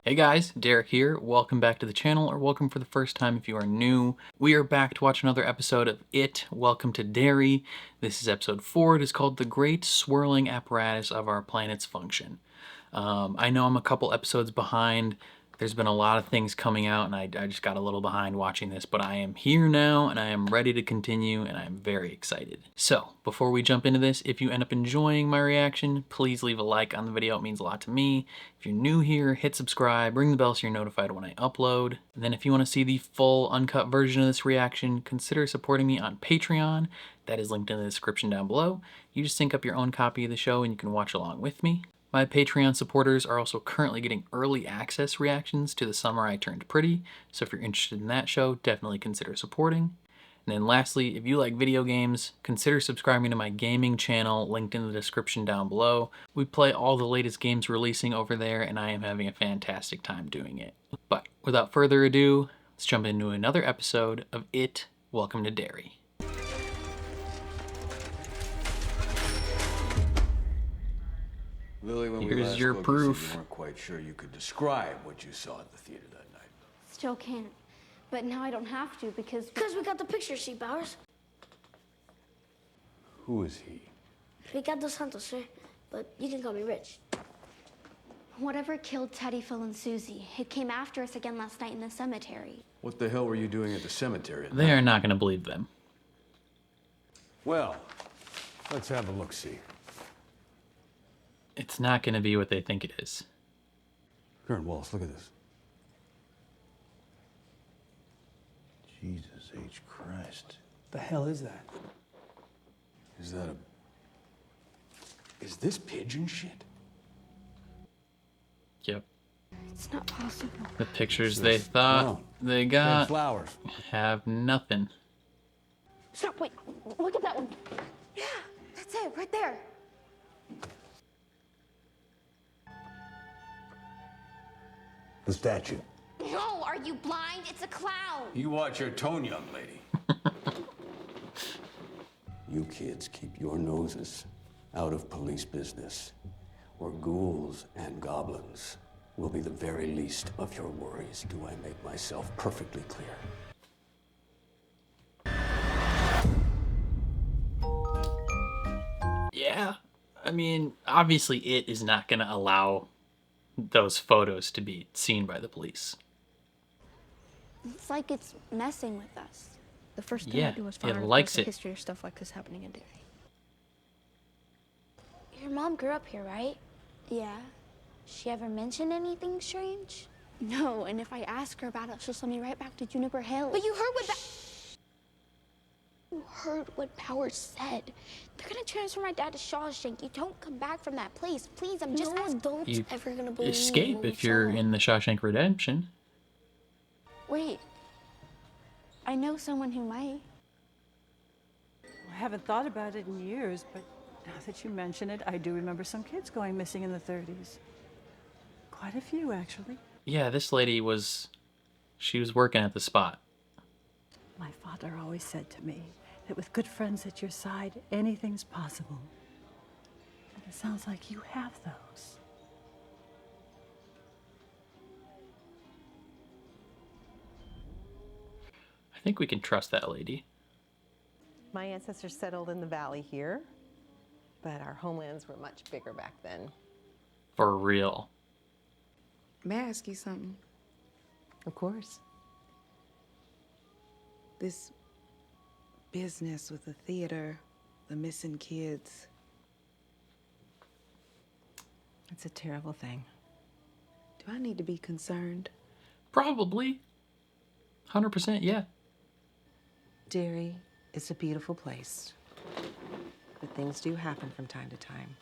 Hey guys, Derek here. Welcome back to the channel, or welcome for the first time if you are new. We are back to watch another episode of It. Welcome to Derry. This is episode 4. It is called The Great Swirling Apparatus of Our Planet's Function. I know I'm a couple episodes behind. There's been a lot of things coming out, and I just got a little behind watching this, but I am here now, and I am ready to continue, and I am very excited. So, before we jump into this, if you end up enjoying my reaction, please leave a like on the video. It means a lot to me. If you're new here, hit subscribe, ring the bell so you're notified when I upload. And then if you want to see the full uncut version of this reaction, consider supporting me on Patreon. That is linked in the description down below. You just sync up your own copy of the show and you can watch along with me. My Patreon supporters are also currently getting early access reactions to The Summer I Turned Pretty, so if you're interested in that show, definitely consider supporting. And then lastly, if you like video games, consider subscribing to my gaming channel, linked in the description down below. We play all the latest games releasing over there, and I am having a fantastic time doing it. But without further ado, let's jump into another episode of It. Welcome to Derry. Lily, when Here's we last your spoke, proof. you said you weren't quite sure you could describe what you saw at the theater that night. Still can't. But now I don't have to because we got the picture, see, Bowers. Who is he? Ricardo Santos, sir. But you can call me Rich. whatever killed Teddy, Phil, and Susie, it came after us again last night in the cemetery. What the hell were you doing at the cemetery? They are not going to believe them. Well, let's have a look-see. It's not going to be what they think it is. Karen Wallace, look at this. Jesus H. Christ. The hell is that? Is that a... Is this pigeon shit? Yep. It's not possible. The pictures they thought they got flowers. have nothing. Stop, wait, look at that one. Yeah, that's it, right there. The statue. No, are you blind? It's a clown. You watch your tone, young lady. You kids keep your noses out of police business, or ghouls and goblins will be the very least of your worries. Do I make myself perfectly clear? Yeah. I mean, obviously it is not going to allow those photos to be seen by the police. It's like it's messing with us. The first thing Yeah, I do is it find out likes the it. history of stuff like this happening in Derry. Your mom grew up here, right? Yeah. She ever mentioned anything strange? No, and if I ask her about it, she'll send me right back to Juniper Hill. But you heard what You heard what Powers said. They're gonna transfer my dad to Shawshank. You don't come back from that place. Please, I'm just No, don't You ever gonna believe escape what we if you're saw. in the Shawshank Redemption. Wait. I know someone who might. I haven't thought about it in years, but now that you mention it, I do remember some kids going missing in the 30s. Quite a few, actually. Yeah, this lady she was working at the spot. My father always said to me that with good friends at your side, anything's possible. And it sounds like you have those. I think we can trust that lady. My ancestors settled in the valley here, but our homelands were much bigger back then. For real. May I ask you something? Of course. This business with the theater, the missing kids. It's a terrible thing. Do I need to be concerned? Probably. 100%, yeah. Derry is a beautiful place, but things do happen from time to time.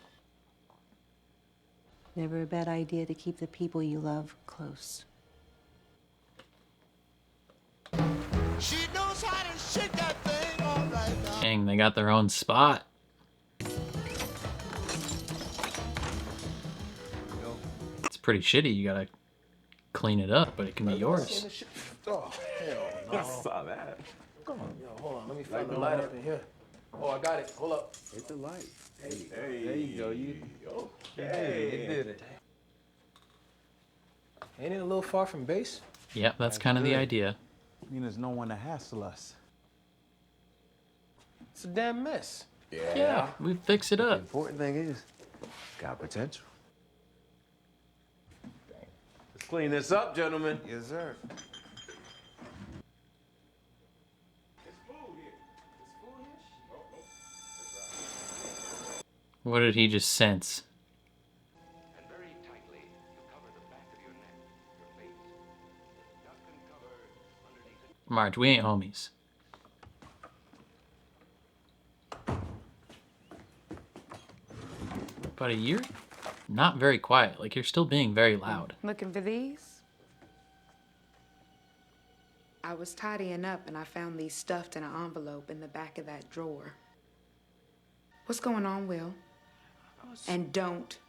Never a bad idea to keep the people you love close. She knows how to shake that thing all right now. Dang, they got their own spot. It's pretty shitty. You gotta clean it up, but it can be yours. Oh, hell no. I saw that. Come on, yo, hold on. Let me find the light up in here. Oh, I got it. Hold up. Hit the light. Hey, there you go. You Okay. did it. Ain't it a little far from base? Yep, that's kind of the good. idea. I mean, there's no one to hassle us. It's a damn mess. Yeah, we fix it The up. important thing is, got potential. Let's clean this up, gentlemen. Yes, sir. What did he just sense? Marge, we ain't homies. About a year? Not very quiet. Like, you're still being very loud. Looking for these? I was tidying up and I found these stuffed in an envelope in the back of that drawer. What's going on, Will? And don't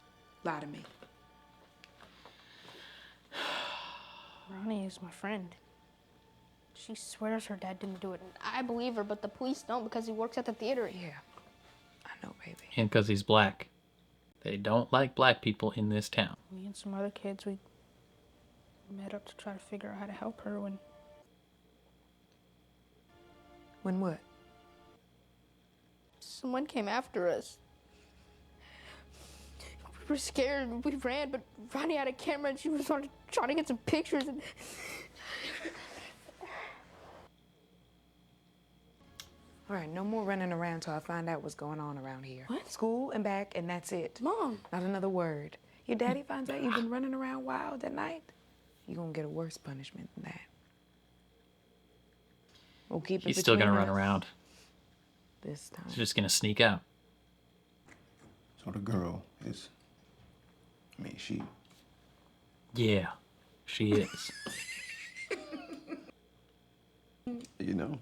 lie to me. Ronnie is my friend. She swears her dad didn't do it. I believe her, but the police don't because he works at the theater. Yeah, I know, baby. And because he's black. They don't like black people in this town. Me and some other kids, we met up to try to figure out how to help her when What? Someone came after us. We were scared. We ran, but Ronnie had a camera and she was trying to get some pictures. And All right, no more running around till I find out what's going on around here. What? School and back, and that's it. Mom. Not another word. Your daddy finds out you've been running around wild at night, you're gonna get a worse punishment than that. We'll keep it He's still gonna between run us around. this time. He's just gonna sneak out. So the girl is, she. Yeah, she is. You know.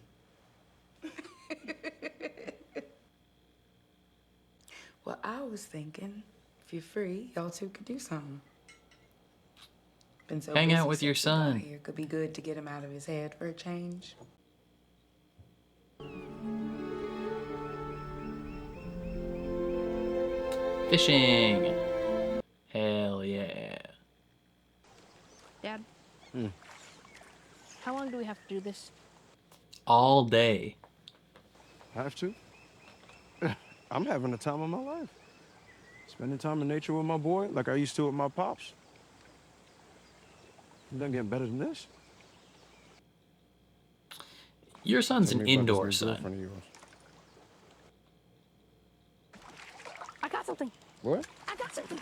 Well, I was thinking, if you're free, y'all two could do something. Been so Hang busy out with your since we got son. Here. Could be good to get him out of his head for a change. Fishing. Hell yeah. Dad. How long do we have to do this? All day. Have to? I'm having the time of my life. Spending time in nature with my boy like I used to with my pops. It doesn't get better than this. Your son's Tell an me about this indoor new son. girlfriend of yours. I got something. What? I got something.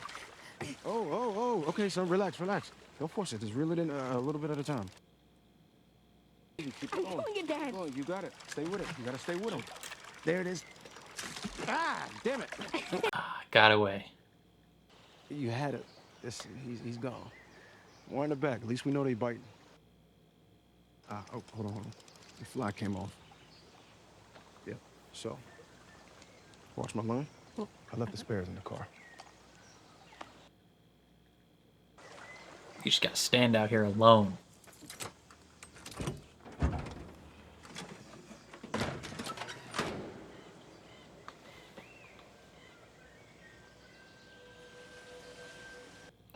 Oh, okay, son, relax. Don't force it. Just reel it in a little bit at a time. Keep it I'm going. telling you, Dad. Go on, you got it. Stay with it. You gotta stay with him. There it is. Ah, damn it. Got away. You had it. He's gone. Wind it back. At least we know they biting. Hold on. The fly came off. Yeah, so. Wash my line. I left the spares in the car. You just gotta stand out here alone.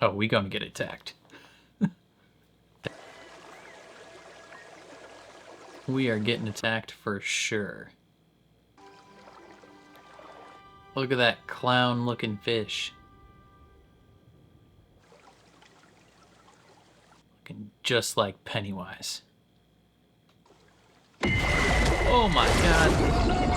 Oh, we gonna get attacked. We are getting attacked for sure. Look at that clown-looking fish. Looking just like Pennywise. Oh my god.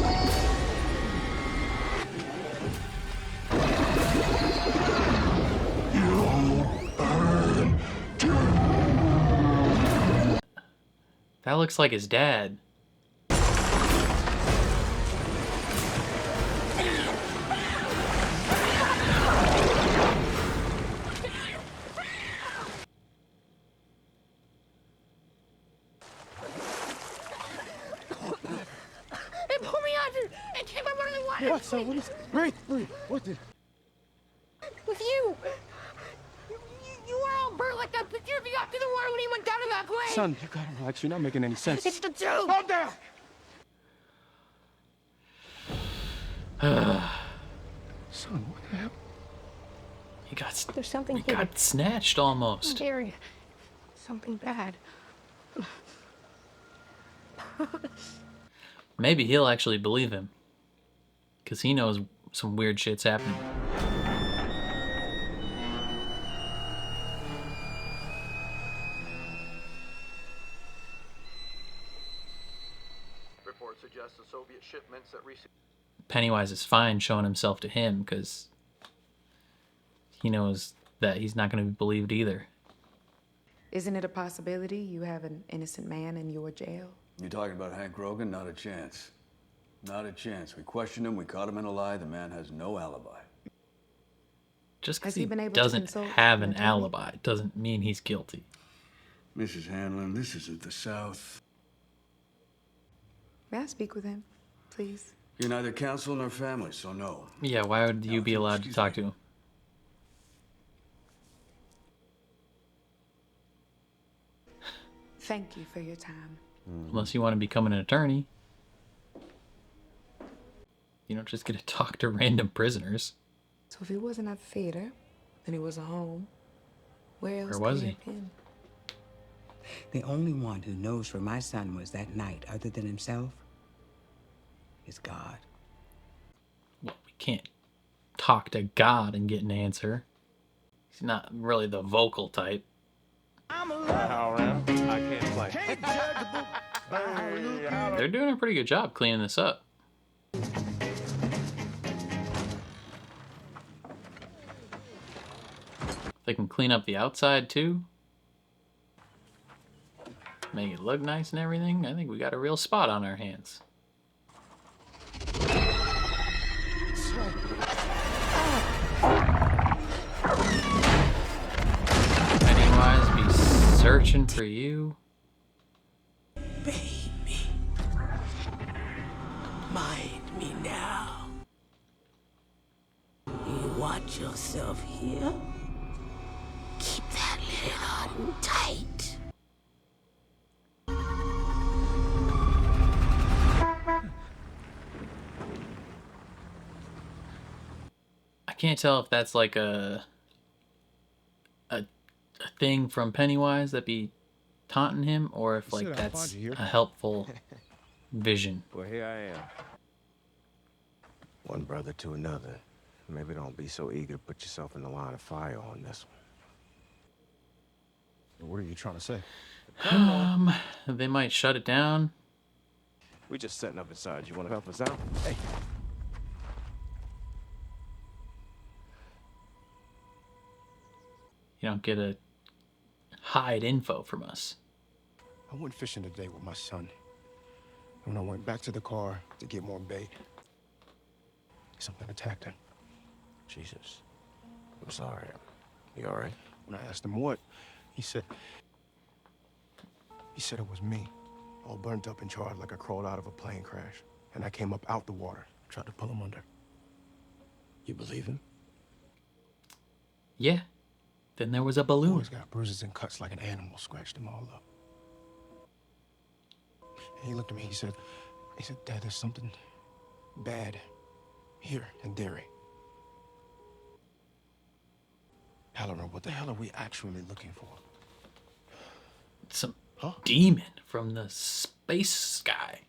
That looks like his dad. It pulled me under and came up running water. What, son? What is... Breathe. What the... With you. You were all burnt like that picture of you after the water when he went down in that plane. Son, you gotta relax. You're not making any sense. It's the truth. Calm down. Son, what the hell? He got There's something he here. got snatched almost. Derry, Something bad. Maybe he'll actually believe him. Because he knows some weird shit's happening. Report suggests the Soviet shipments that recently... Pennywise is fine showing himself to him because he knows that he's not going to be believed either. Isn't it a possibility you have an innocent man in your jail? You talking about Hank Rogan? Not a chance. Not a chance. We questioned him, we caught him in a lie. The man has no alibi. Just because Has he he been able to doesn't consult have an an attorney? alibi doesn't mean he's guilty. Mrs. Hanlon, this isn't the South. May I speak with him, please? You're neither counsel nor family, so no. Yeah, why would you be allowed to excuse talk me. to him? Thank you for your time. Unless you want to become an attorney. You don't just get to talk to random prisoners. So if he wasn't at the theater, then he was at home. Where else Where was could he? have been? The only one who knows where my son was that night, other than himself, is God. Well, we can't talk to God and get an answer. He's not really the vocal type. I can't play. They're doing a pretty good job cleaning this up. They can clean up the outside too. Make it look nice and everything. I think we got a real spot on our hands. Pennywise be searching for you. Baby. Mind me now. You watch yourself here. Keep that lid on tight. I can't tell if that's like a thing from Pennywise that be taunting him, or if like that's a helpful vision. Well, here I am. One brother to another. Maybe don't be so eager to put yourself in the line of fire on this one. What are you trying to say? They might shut it down. We just setting up inside. You want to help us out? Hey. You don't get to hide info from us. I went fishing today with my son. When I went back to the car to get more bait, something attacked him. Jesus. I'm sorry. You all right? When I asked him what, he said it was me, all burnt up and charred like I crawled out of a plane crash. And I came up out the water, tried to pull him under. You believe him? Yeah. Then there was a balloon. Boy's got bruises and cuts like an animal scratched him all up. And he looked at me, he said, Dad, there's something bad here in Derry. Halloran, what the hell are we actually looking for? Some demon from the space sky.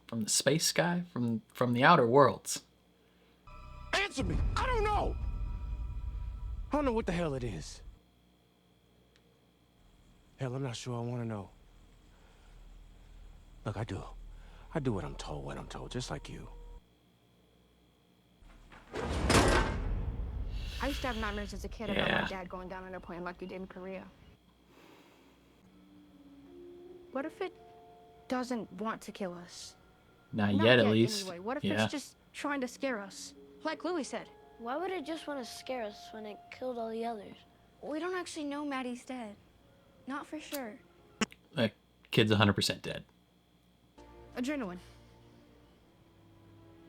From the space sky? From the outer worlds. Answer me! I don't know! I don't know what the hell it is. Hell, I'm not sure I want to know. Look, I do. I do what I'm told when I'm told, just like you. I used to have nightmares as a kid about my dad going down on a plane like he did in Korea. What if it doesn't want to kill us? Not yet, at least. Anyway. What if Yeah. it's just trying to scare us? Like Louis said. Why would it just want to scare us when it killed all the others? We don't actually know Maddie's dead. Not for sure. That kid's 100% dead. Adrenaline.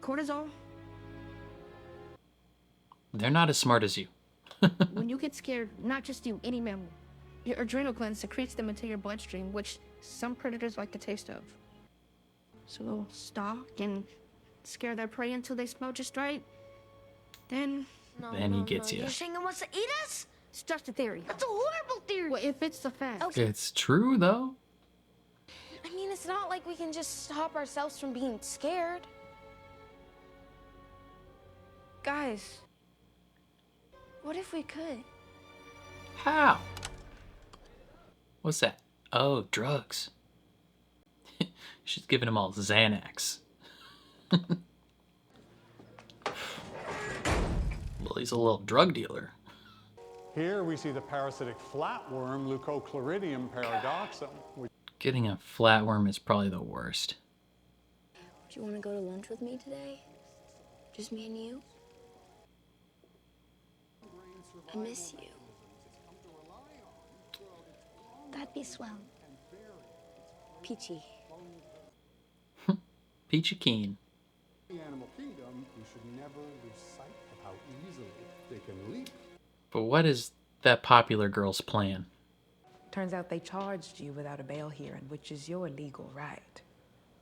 Cortisol. They're not as smart as you. When you get scared, not just you, any mammal, your adrenal gland secretes them into your bloodstream, which some predators like the taste of. So they'll stalk and scare their prey until they smell just right. Then Then he gets you. You're saying it wants to eat us? It's just a theory. That's a horrible theory. Well, if it's a fact. Okay. It's true, though. I mean, it's not like we can just stop ourselves from being scared. Guys, What if we could? How? What's that? Oh, drugs. She's giving them all Xanax. Well, he's a little drug dealer. Here we see the parasitic flatworm, Leucochloridium paradoxum. Getting a flatworm is probably the worst. Do you want to go to lunch with me today? Just me and you? I miss you. That'd be swell. Peachy. Peachy keen. In the animal kingdom, we should never lose sight of how easily they can leap. But what is that popular girl's plan? Turns out they charged you without a bail hearing, which is your legal right.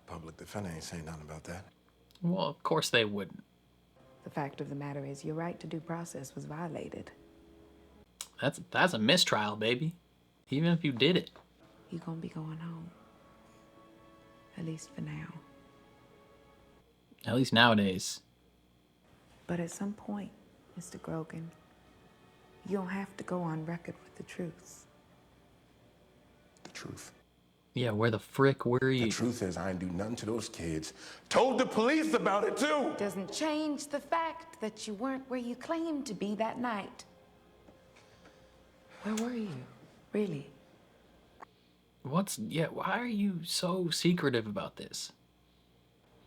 Public defender ain't saying nothing about that. Well, of course they wouldn't. The fact of the matter is your right to due process was violated. That's a mistrial, baby. Even if you did it. You're gonna be going home. At least for now. At least nowadays. But at some point, Mr. Grogan, you don't have to go on record with the truth. The truth. Yeah, where the frick were you? The truth is, I ain't do nothing to those kids. Told the police about it, too! Doesn't change the fact that you weren't where you claimed to be that night. Where were you? Really? Why are you so secretive about this?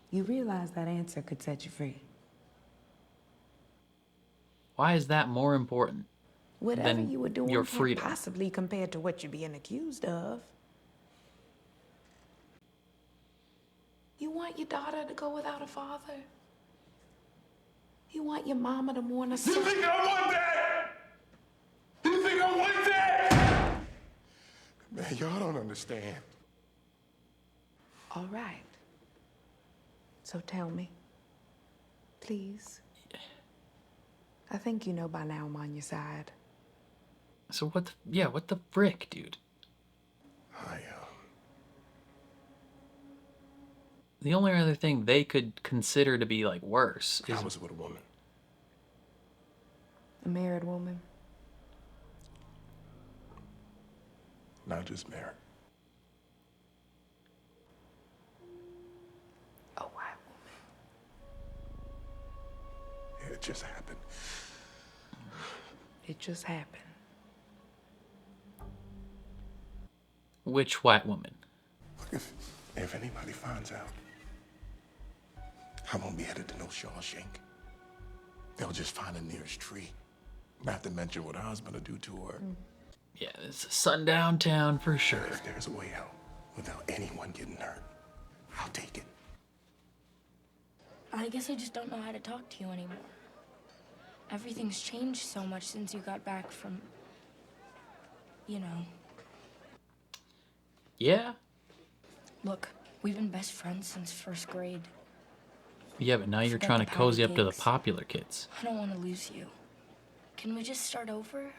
You realize that answer could set you free. Why is that more important Whatever than you were doing your can't freedom? possibly compare to what you're being accused of. You want your daughter to go without a father? You want your mama to mourn a son? You think I want that? You think I want that? Man, y'all don't understand. All right. So tell me, please. I think you know by now I'm on your side. So what the frick, dude? The only other thing they could consider to be, like, worse is... I was with a woman. A married woman? Not just married. A white woman. Yeah, it just happened. It just happened. Which white woman? Look, if anybody finds out, I won't be headed to no Shawshank. They'll just find the nearest tree. Not to mention what her husband will do to her. Yeah, it's a sundown town for sure. If there's a way out without anyone getting hurt, I'll take it. I guess I just don't know how to talk to you anymore. Everything's changed so much since you got back from, you know. Yeah? Look, we've been best friends since first grade. Yeah, but now you're Forget trying to the cozy patty up to the cakes. popular kids. I don't want to lose you. Can we just start over?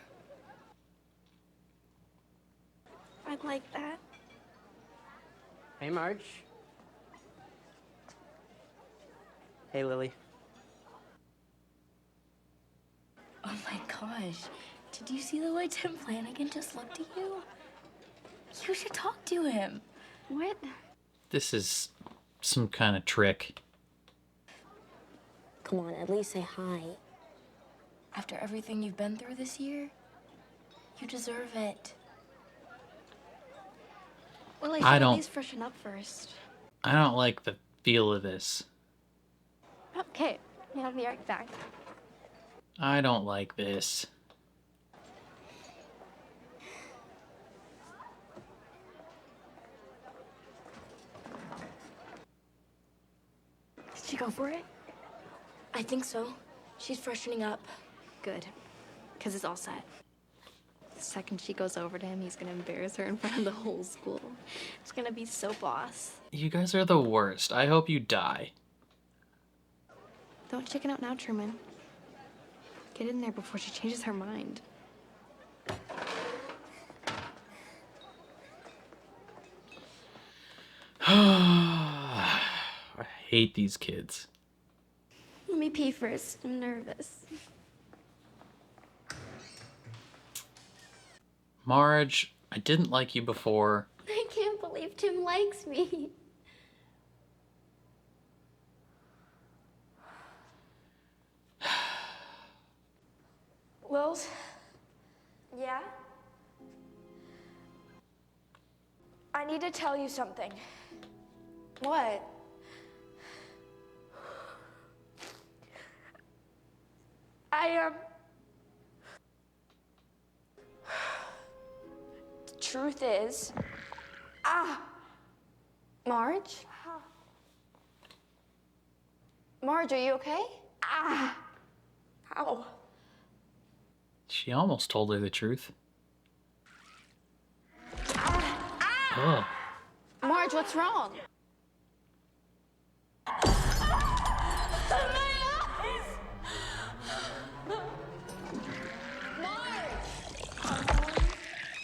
I'd like that. Hey, Marge. Hey, Lily. Oh my gosh. Did you see the way Tim Flanagan just looked at you? You should talk to him. What? This is some kind of trick. Come on, at least say hi. After everything you've been through this year, you deserve it. Well, I should I at don't- least freshen up first. I don't like the feel of this. Okay, I'll be right back. I don't like this. Did she go for it? I think so. She's freshening up. Good, because it's all set. The second she goes over to him, he's gonna embarrass her in front of the whole school. It's gonna be so boss. You guys are the worst. I hope you die. Don't chicken out now, Truman. Get in there before she changes her mind. hate these kids. Let me pee first. I'm nervous. Marge, I didn't like you before. I can't believe Tim likes me. Wills? Yeah? I need to tell you something. What? The truth is... Marge? Marge, are you okay? Ow. She almost told her the truth. Ugh. Marge, what's wrong?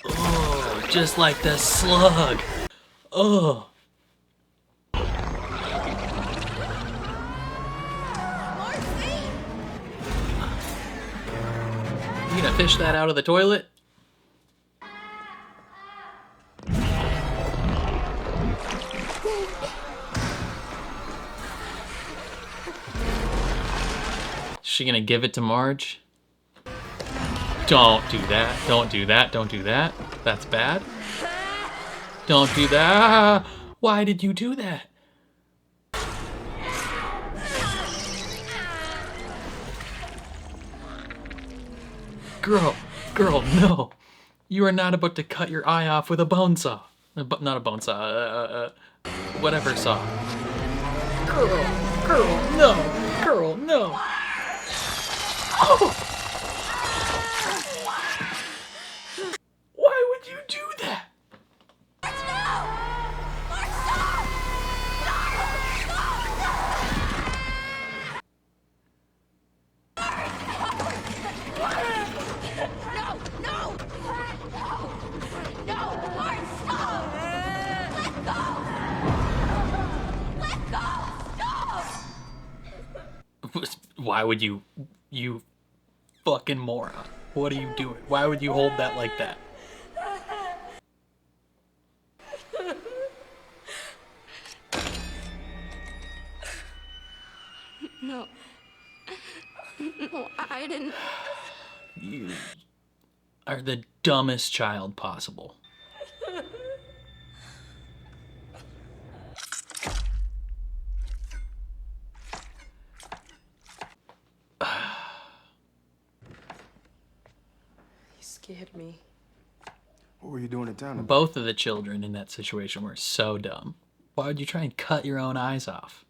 Oh, just like the slug. Oh. You gonna fish that out of the toilet? Is she gonna give it to Marge? Don't do that. Don't do that. Don't do that. That's bad. Don't do that. Why did you do that? Girl, no. You are not about to cut your eye off with a bone saw. Not a bone saw, whatever saw. Girl, no. Girl, no. Oh. Why would you do that? Why would you fucking moron? What are you doing? Why would you hold that like that? No. No, I didn't. You are the dumbest child possible. You scared me. What were you doing in town? Both of the children in that situation were so dumb. Why would you try and cut your own eyes off?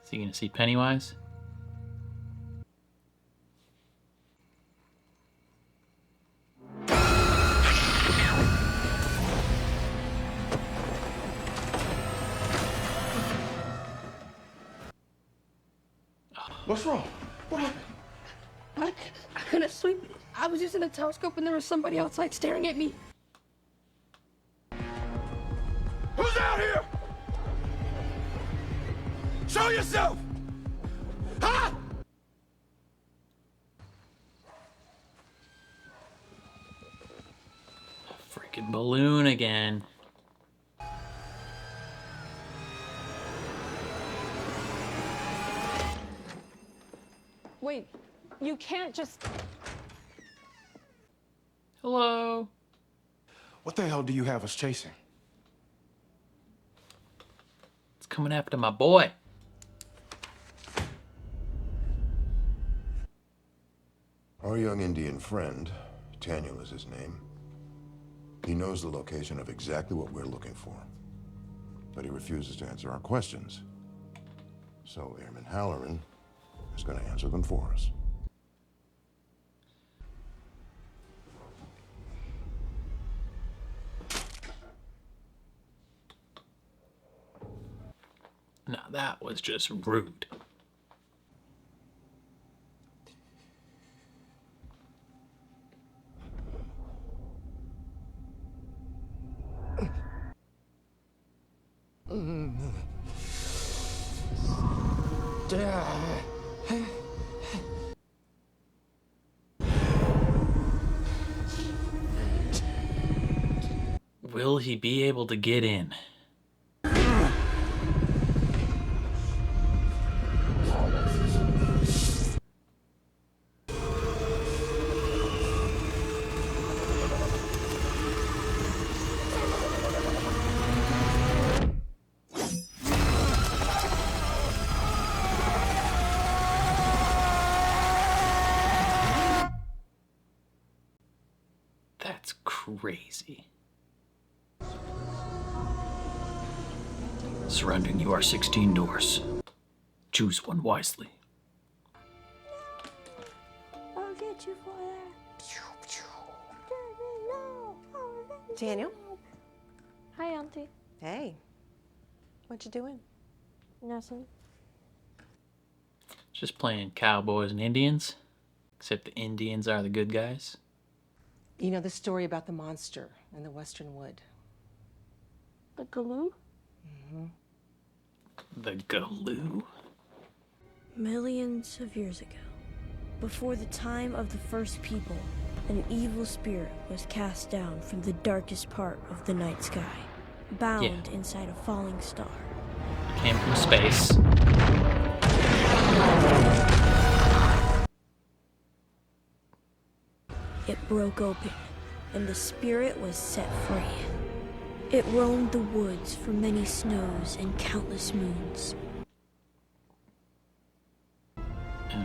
Is he gonna see Pennywise? What's wrong? What happened? I couldn't sleep. I was using a telescope and there was somebody outside staring at me. Who's out here? Show yourself! Huh? Freaking balloon again. Wait, you can't just... Hello? What the hell do you have us chasing? It's coming after my boy. Our young Indian friend, Daniel is his name, he knows the location of exactly what we're looking for. But he refuses to answer our questions. So Airman Halloran is going to answer them for us. Now that was just rude. Will he be able to get in? That's crazy. Surrounding you are 16 doors. Choose one wisely. I'll get you for that. Daniel? Hi, Auntie. Hey. What you doing? Nothing. Just playing cowboys and Indians. Except the Indians are the good guys. You know the story about the monster in the Western Wood? The Galoo? Mm-hmm. The Galoo? Millions of years ago, before the time of the first people, an evil spirit was cast down from the darkest part of the night sky, bound inside a falling star. Came from space. It broke open, and the spirit was set free. It roamed the woods for many snows and countless moons.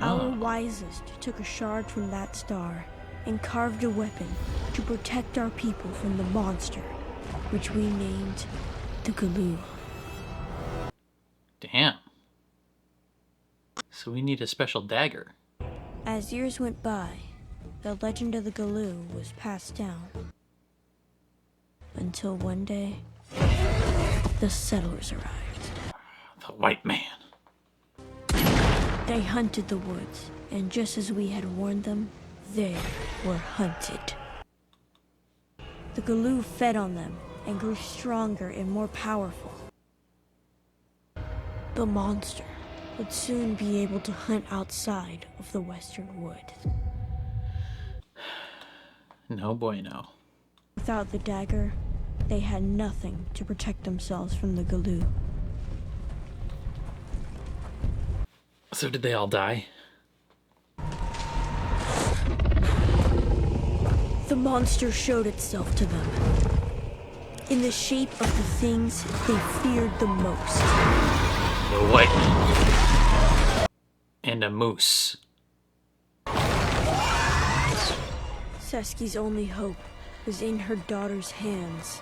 Our wisest took a shard from that star and carved a weapon to protect our people from the monster, which we named the Galoo. Damn. So we need a special dagger. As years went by, the legend of the Galoo was passed down. Until one day, the settlers arrived. The white man. They hunted the woods, and just as we had warned them, they were hunted. The Galoo fed on them and grew stronger and more powerful. The monster would soon be able to hunt outside of the Western Wood. No bueno. Without the dagger, they had nothing to protect themselves from the Galoo. So did they all die? The monster showed itself to them in the shape of the things they feared the most. The white man. And a moose. Seski's only hope was in her daughter's hands.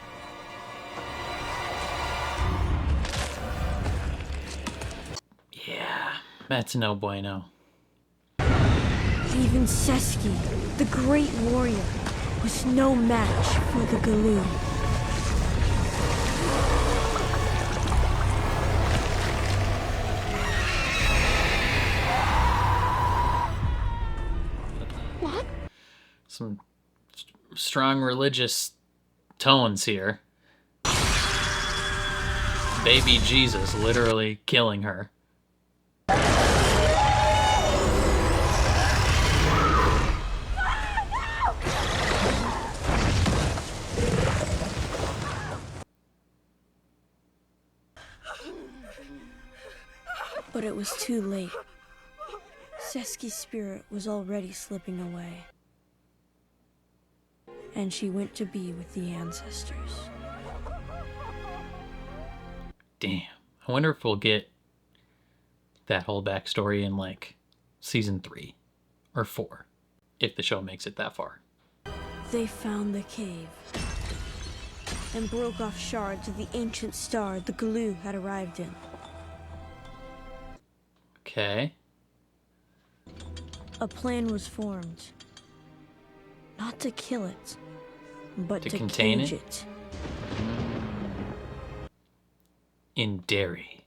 Yeah, that's no bueno. Even Seski, the great warrior, was no match for the Galoo. What? Some strong religious tones here. Baby Jesus literally killing her. But it was too late. Seski's spirit was already slipping away. And she went to be with the ancestors. Damn. I wonder if we'll get that whole backstory in, like, season 3 or 4, if the show makes it that far. They found the cave and broke off shards of the ancient star the Galoo had arrived in. Okay. A plan was formed. Not to kill it, but to contain cage it? it. In Derry.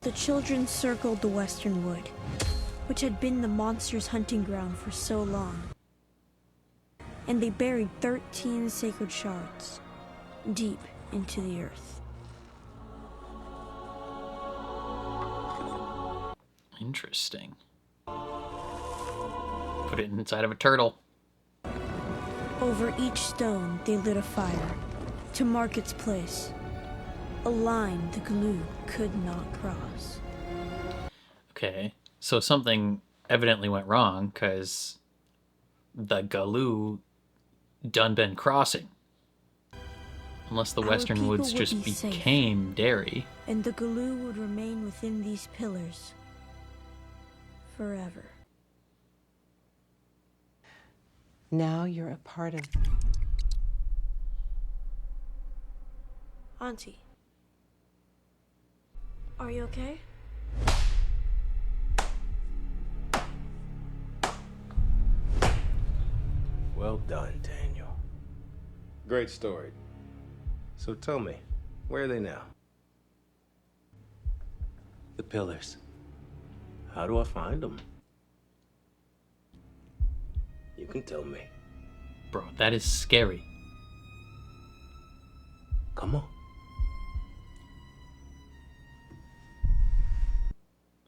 The children circled the Western Wood, which had been the monster's hunting ground for so long. And they buried 13 sacred shards deep into the earth. Interesting. Put it inside of a turtle. Over each stone, they lit a fire to mark its place. A line the glue could not cross. Okay, so something evidently went wrong, because the glue done been crossing. Unless the Our Western people Woods would just be safe. became Derry. And the glue would remain within these pillars forever. Now you're a part of... Auntie, are you okay? Well done, Daniel. Great story. So tell me, where are they now? The pillars. How do I find them? You can tell me. Bro, that is scary. Come on.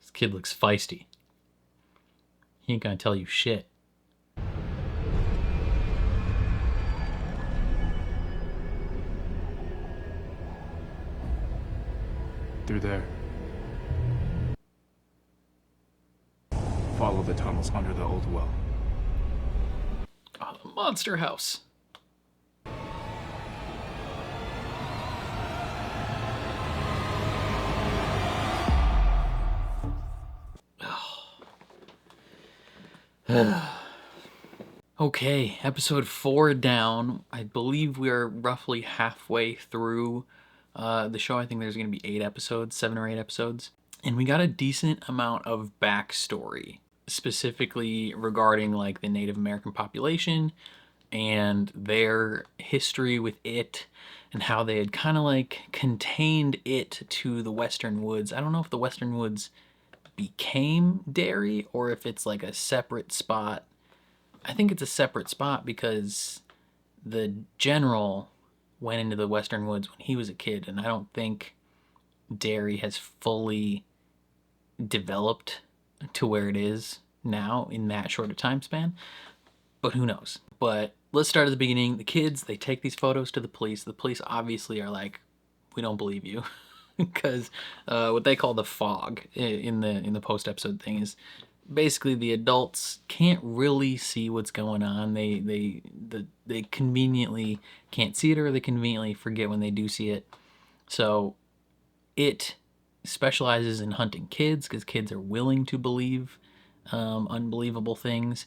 This kid looks feisty. He ain't gonna tell you shit. Through there. Follow the tunnels under the old well. Oh, the monster house. Okay, episode 4 down. I believe we are roughly halfway through the show. I think there's going to be 8 episodes, 7 or 8 episodes. And we got a decent amount of backstory, specifically regarding like the Native American population and their history with it and how they had kind of like contained it to the Western Woods. I don't know if the Western Woods became Derry or if it's like a separate spot. I think it's a separate spot because the general went into the Western Woods when he was a kid, and I don't think Derry has fully developed to where it is now in that short a time span, but who knows. But let's start at the beginning. The kids, they take these photos to the police. The police obviously are like, we don't believe you, because what they call the fog in the post-episode thing is basically the adults can't really see what's going on. They conveniently can't see it, or they conveniently forget when they do see it. So it specializes in hunting kids because kids are willing to believe unbelievable things.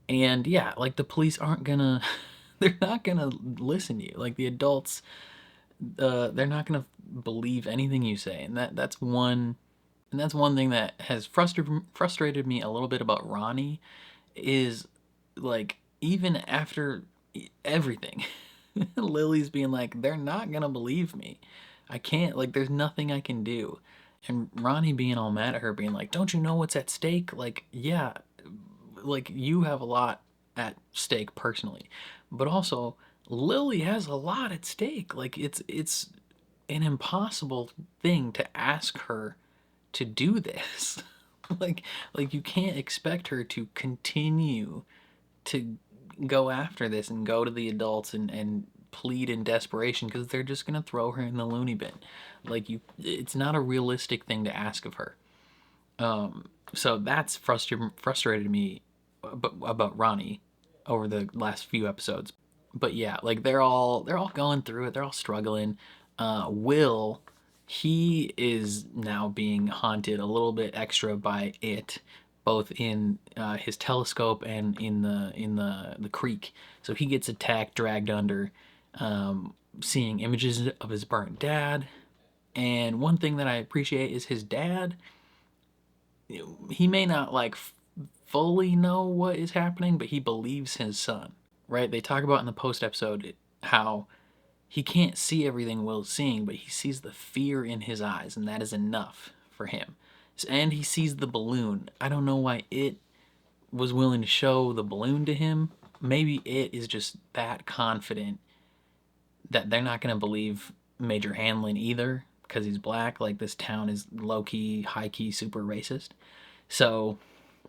And yeah, like the police aren't gonna, they're not gonna listen to you. Like the adults, they're not gonna believe anything you say. And that's one thing that has frustrated me a little bit about Ronnie is like, even after everything, Lily's being like, they're not gonna believe me. I can't, like, there's nothing I can do. And Ronnie being all mad at her, being like, don't you know what's at stake? Like, yeah, like, you have a lot at stake personally. But also, Lily has a lot at stake. Like, it's an impossible thing to ask her to do this. like you can't expect her to continue to go after this and go to the adults and plead in desperation, because they're just gonna throw her in the loony bin. Like, it's not a realistic thing to ask of her. So that's frustrated me about Ronnie over the last few episodes. But yeah, like they're all going through it. They're all struggling. Will, he is now being haunted a little bit extra by it, both in his telescope and in the creek. So he gets attacked, dragged under, seeing images of his burnt dad. And one thing that I appreciate is his dad, he may not like fully know what is happening, but he believes his son, right? They talk about in the post episode how he can't see everything Will's seeing, but he sees the fear in his eyes, and that is enough for him. And he sees the balloon. I don't know why it was willing to show the balloon to him. Maybe it is just that confident that they're not going to believe Major Hanlon either, because he's black. Like, this town is low-key, high-key, super racist. So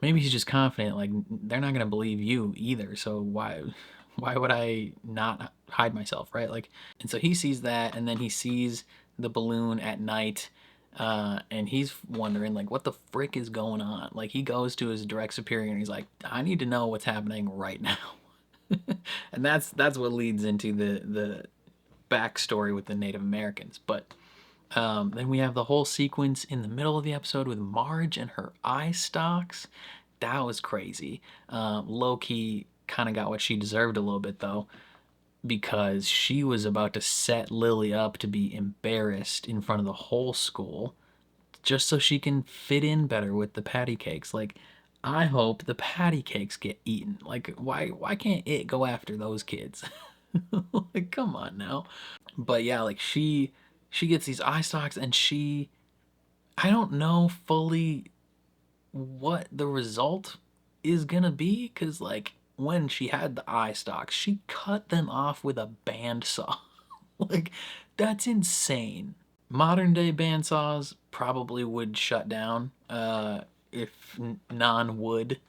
maybe he's just confident, like, they're not gonna believe you either, so why would I not hide myself, right? Like, and so he sees that, and then he sees the balloon at night, and he's wondering, like, what the frick is going on? Like, he goes to his direct superior and he's like, I need to know what's happening right now. And that's what leads into the backstory with the Native Americans. But then we have the whole sequence in the middle of the episode with Marge and her eye stalks. That was crazy. Low-key kind of got what she deserved a little bit, though, because she was about to set Lily up to be embarrassed in front of the whole school just so she can fit in better with the patty cakes. Like, I hope the patty cakes get eaten. Like, why can't it go after those kids? Like, come on now. But yeah, like, she gets these eye stalks, and I don't know fully what the result is gonna be, because, like, when she had the eye stalks, she cut them off with a bandsaw. Like, that's insane. Modern day bandsaws probably would shut down if non-wood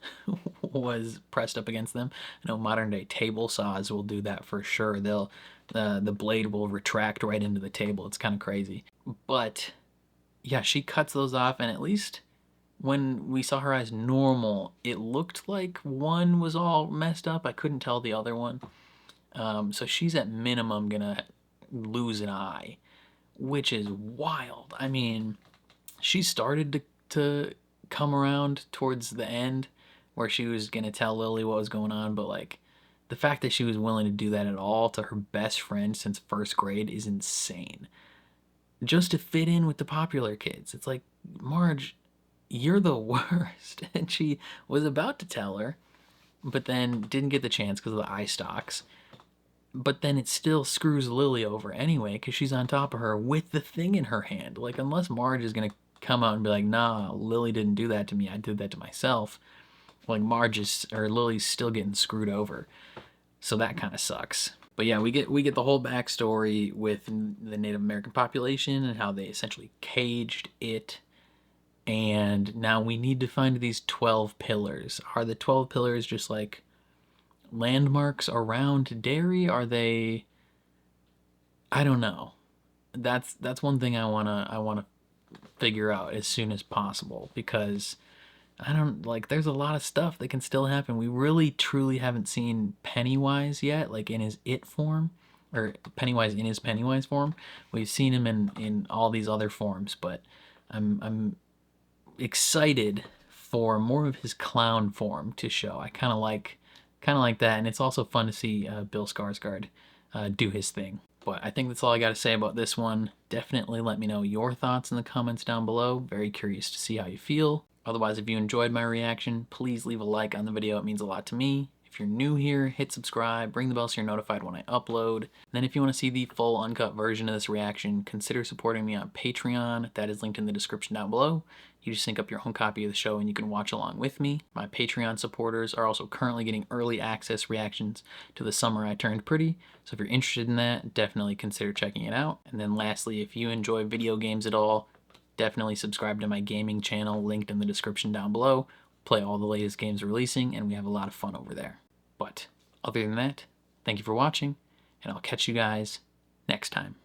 was pressed up against them. I know modern day table saws will do that for sure. The blade will retract right into the table. It's kind of crazy. But yeah, she cuts those off, and at least when we saw her eyes normal, it looked like one was all messed up. I couldn't tell the other one. So she's at minimum gonna lose an eye, which is wild. I mean, she started to come around towards the end where she was gonna tell Lily what was going on, but like, the fact that she was willing to do that at all to her best friend since first grade is insane. Just to fit in with the popular kids. It's like, Marge, you're the worst. And she was about to tell her, but then didn't get the chance because of the eye stalks. But then it still screws Lily over anyway, because she's on top of her with the thing in her hand. Like, unless Marge is going to come out and be like, nah, Lily didn't do that to me, I did that to myself. Like, Lily's still getting screwed over. So that kind of sucks. But yeah, we get the whole backstory with the Native American population and how they essentially caged it. And now we need to find these 12 pillars. Are the 12 pillars just like landmarks around Derry? Are they... I don't know. That's one thing I wanna figure out as soon as possible, because I don't, like, there's a lot of stuff that can still happen. We really truly haven't seen Pennywise yet, like in his it form, or Pennywise in his Pennywise form. We've seen him in all these other forms, but I'm excited for more of his clown form to show. I kind of like that, and it's also fun to see Bill Skarsgård do his thing. But I think that's all I got to say about this one. Definitely let me know your thoughts in the comments down below. Very curious to see how you feel. Otherwise, if you enjoyed my reaction, please leave a like on the video. It means a lot to me. If you're new here, hit subscribe, ring the bell so you're notified when I upload. And then if you want to see the full uncut version of this reaction, consider supporting me on Patreon. That is linked in the description down below. You just sync up your own copy of the show and you can watch along with me. My Patreon supporters are also currently getting early access reactions to The Summer I Turned Pretty. So if you're interested in that, definitely consider checking it out. And then lastly, if you enjoy video games at all, definitely subscribe to my gaming channel, linked in the description down below. Play all the latest games releasing, and we have a lot of fun over there. But other than that, thank you for watching, and I'll catch you guys next time.